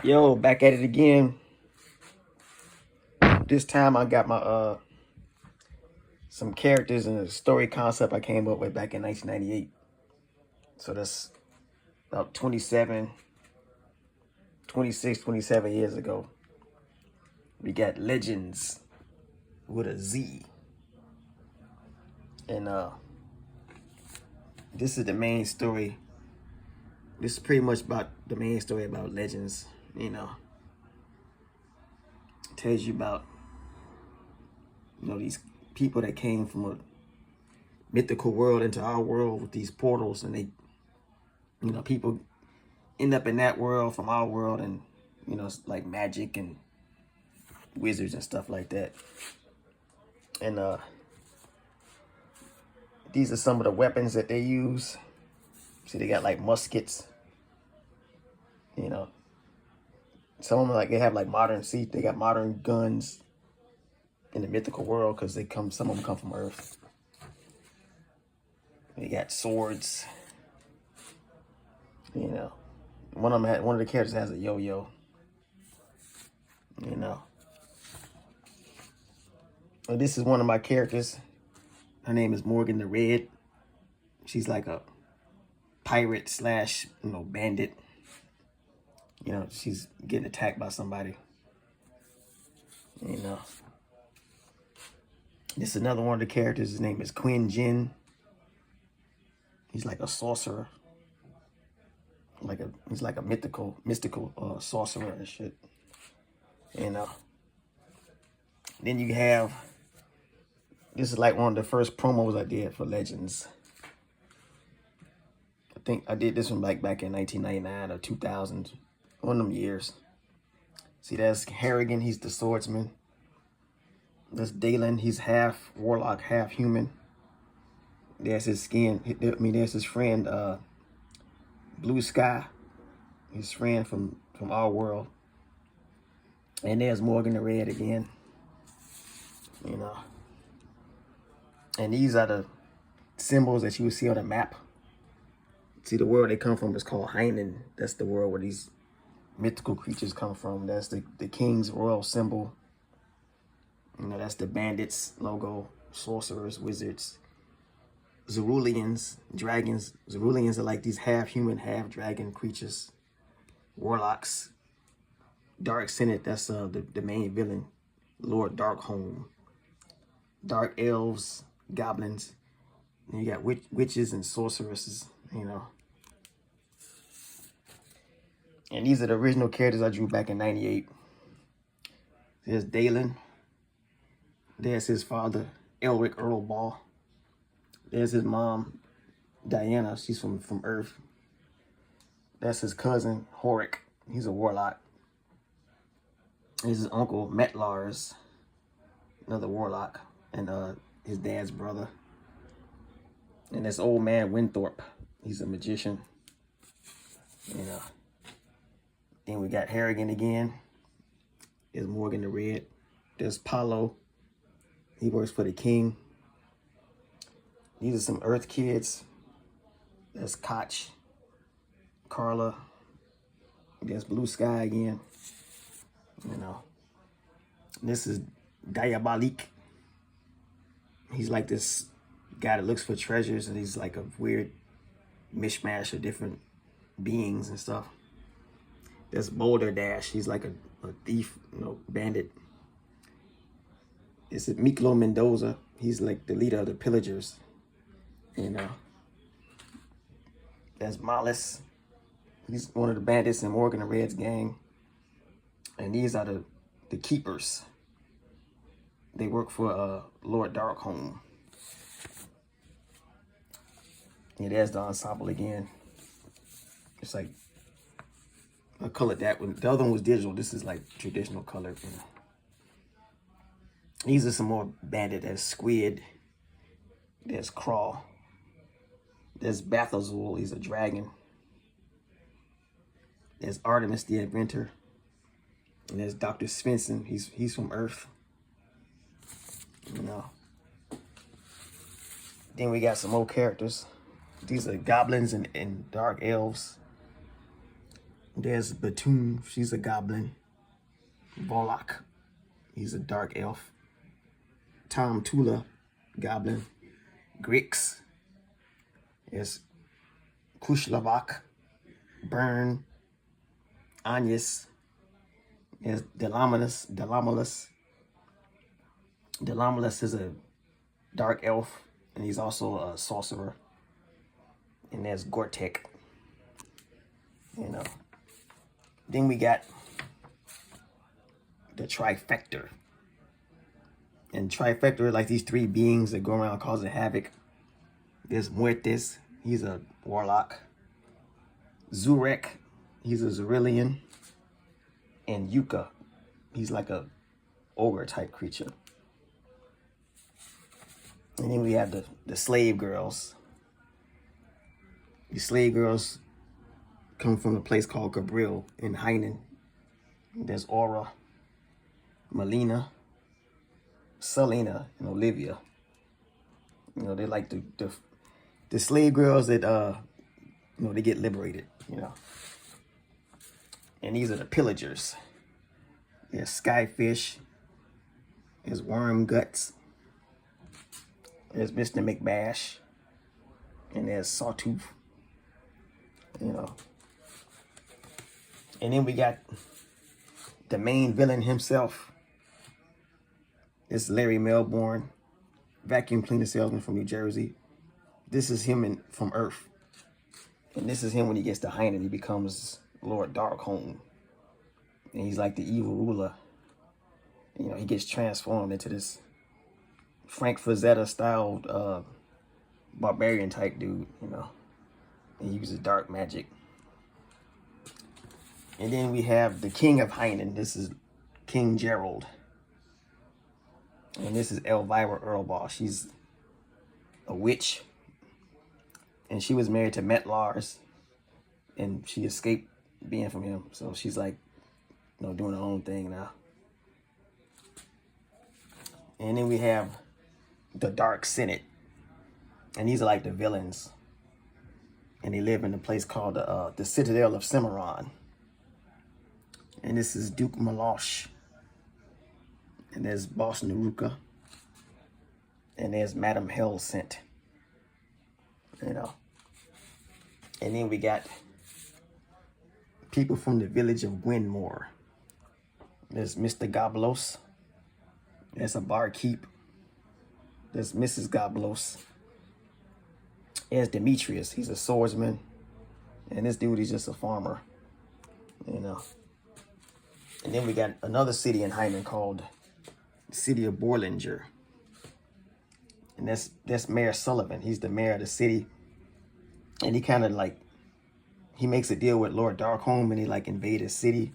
Yo, back at it again. This time I got my some characters and a story concept I came up with back in 1998. So that's about 27 years ago. We got Legendz with a Z. And this is the main story. This is pretty much about the main story about Legendz, you know. It tells you about these people that came from a mythical world into our world with these portals, and they people end up in that world from our world, and it's like magic and wizards and stuff like that. And these are some of the weapons that they use. See, they got like muskets, some of them they have like they got modern guns in the mythical world because some of them come from Earth. They got swords. One of the characters has a yo-yo. Well, this is one of my characters. Her name is Morgan the Red. She's like a pirate slash bandit. She's getting attacked by somebody. This is another one of the characters. His name is Quinn Jin. He's like a sorcerer. He's like a mystical sorcerer and shit. Then you have, this is like one of the first promos I did for Legendz. I think I did this one like back in 1999 or 2000, one of them years. See, that's Harrigan, he's the swordsman. That's Dalen, he's half warlock, half human. There's his there's his friend, Blue Sky, his friend from our world. And there's Morgan the Red again. And these are the symbols that you would see on a map. See, the world they come from is called Hainan. That's the world where these mythical creatures come from. That's the king's royal symbol. That's the bandits logo, sorcerers, wizards, Zeruleans, dragons. Zeruleans are like these half human, half dragon creatures. Warlocks. Dark Senate, that's the main villain, Lord Darkholm. Dark elves, goblins. And you got witches and sorceresses, And these are the original characters I drew back in 98. There's Dalen. There's his father, Elric Earlball. There's his mom, Diana. She's from Earth. That's his cousin, Horik. He's a warlock. There's his uncle, Metlars, another warlock, and his dad's brother. And this old man, Winthorpe. He's a magician. Then we got Harrigan again. There's Morgan the Red. There's Paulo. He works for the king. These are some Earth kids. There's Koch, Carla. There's Blue Sky again. This is Diabolik. He's like this guy that looks for treasures, and he's like a weird mishmash of different beings and stuff. There's Boulder Dash. He's like a thief, bandit. This is Miklo Mendoza. He's like the leader of the pillagers. There's Mollis. He's one of the bandits in Morgan the Red's gang. And these are the keepers. They work for Lord Darkholm. Yeah, there's the ensemble again. It's like, I colored that one. The other one was digital. This is like traditional color. These are some more bandit. There's Squid. There's Crawl. There's Bathazul. He's a dragon. There's Artemis the Inventor. And there's Dr. Svensson. He's from Earth. Then we got some more characters. These are goblins and dark elves. There's Batoon. She's a goblin. Volok. He's a dark elf. Tom Tula, goblin. Grix. There's Kushlavak. Burn. Anyas. There's Delamalus. Delamalus is a dark elf, and he's also a sorcerer. And there's Gortek. You know. Then we got the Trifecta. And Trifecta are like these three beings that go around causing havoc. There's Muertes. He's a warlock. Zurek. He's a Zerillion. And Yuka. He's like a ogre type creature. And then we have the slave girls. The slave girls come from a place called Gabriel in Heinen. There's Aura, Melina, Selena, and Olivia. You know, they're like the slave girls that you know, they get liberated, you know. And these are the pillagers. There's Skyfish. There's Worm Guts. There's Mr. McBash. And there's Sawtooth. You know. And then we got the main villain himself. It's Larry Melbourne, vacuum cleaner salesman from New Jersey. This is him from Earth. And this is him when he gets to Heinen. He becomes Lord Darkholm. And he's like the evil ruler. You know, he gets transformed into this Frank Frazetta styled barbarian type dude, you know. And he uses dark magic. And then we have the king of Heinen. This is King Gerald. And this is Elvira Earlball. She's a witch. And she was married to Met Lars. And she escaped being from him. So she's like, you know, doing her own thing now. And then we have the Dark Senate. And these are like the villains. And they live in a place called the Citadel of Cimarron. And this is Duke Malosh. And there's Boss Naruka. And there's Madam Hellsent. You know. And then we got people from the village of Gwynmore. There's Mr. Goblos. There's a barkeep. There's Mrs. Goblos. There's Demetrius. He's a swordsman. And this dude is just a farmer. You know. And then we got another city in Heinen called the city of Borlinger. And that's Mayor Sullivan. He's the mayor of the city. And he kind of like, he makes a deal with Lord Darkholm and he like invade his city.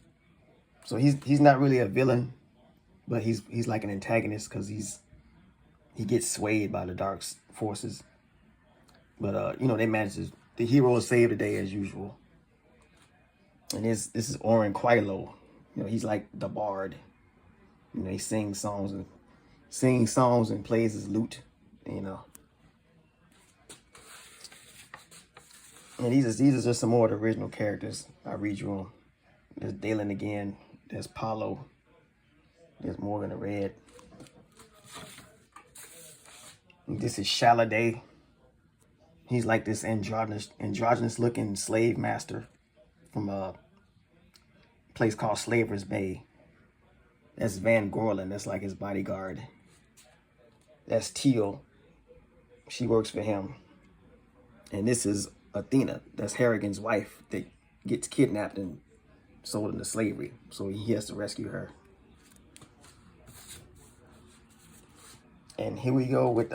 So he's not really a villain, but he's like an antagonist because he gets swayed by the dark forces. But you know, they manage to, the heroes save the day as usual. And this is Oren Quilo. You know, he's like the bard. You know, he sings songs and plays his lute, you know. And these are just some more of the original characters. I redrew them. There's Dalen again. There's Paulo. There's Morgan the Red. And this is Shaladay. He's like this androgynous looking slave master from a place called Slaver's Bay. That's Van Gorlin. That's like his bodyguard. That's Teal. She works for him. And this is Athena. That's Harrigan's wife that gets kidnapped and sold into slavery. So he has to rescue her. And here we go with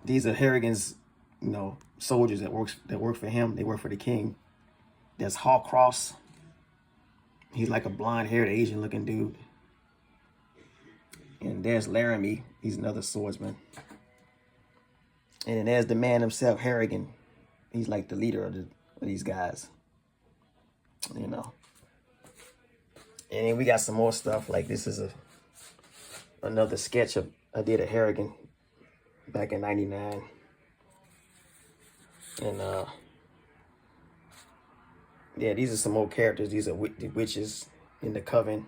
these are Harrigan's, you know, soldiers that work for him. They work for the king. There's Hawcross. He's like a blonde-haired Asian-looking dude. And there's Laramie. He's another swordsman. And then there's the man himself, Harrigan. He's like the leader of these guys. You know. And then we got some more stuff. Like this is another sketch I did of Harrigan back in '99. And Yeah, these are some old characters. These are the witches in the coven.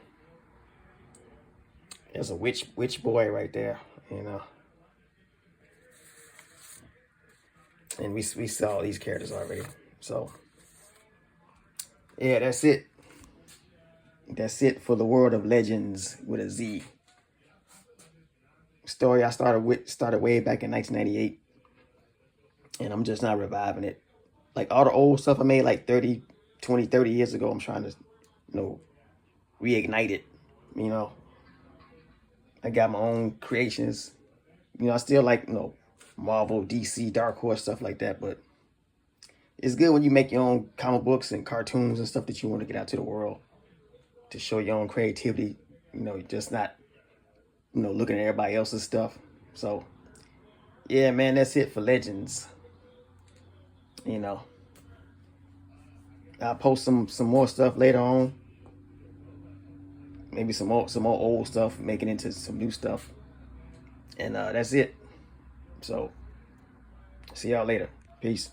There's a witch boy right there, you know. And we saw these characters already. So yeah, that's it. That's it for the world of Legendz with a Z. Story I started way back in 1998, and I'm just not reviving it. Like all the old stuff I made like 30 years ago, I'm trying to, reignite it. You know, I got my own creations. I still like, Marvel, DC, Dark Horse, stuff like that, but it's good when you make your own comic books and cartoons and stuff that you want to get out to the world to show your own creativity. Just not, looking at everybody else's stuff. So, yeah, man, that's it for Legendz. I'll post some more stuff later on. Maybe some more old stuff, making into some new stuff. And that's it. So, see y'all later. Peace.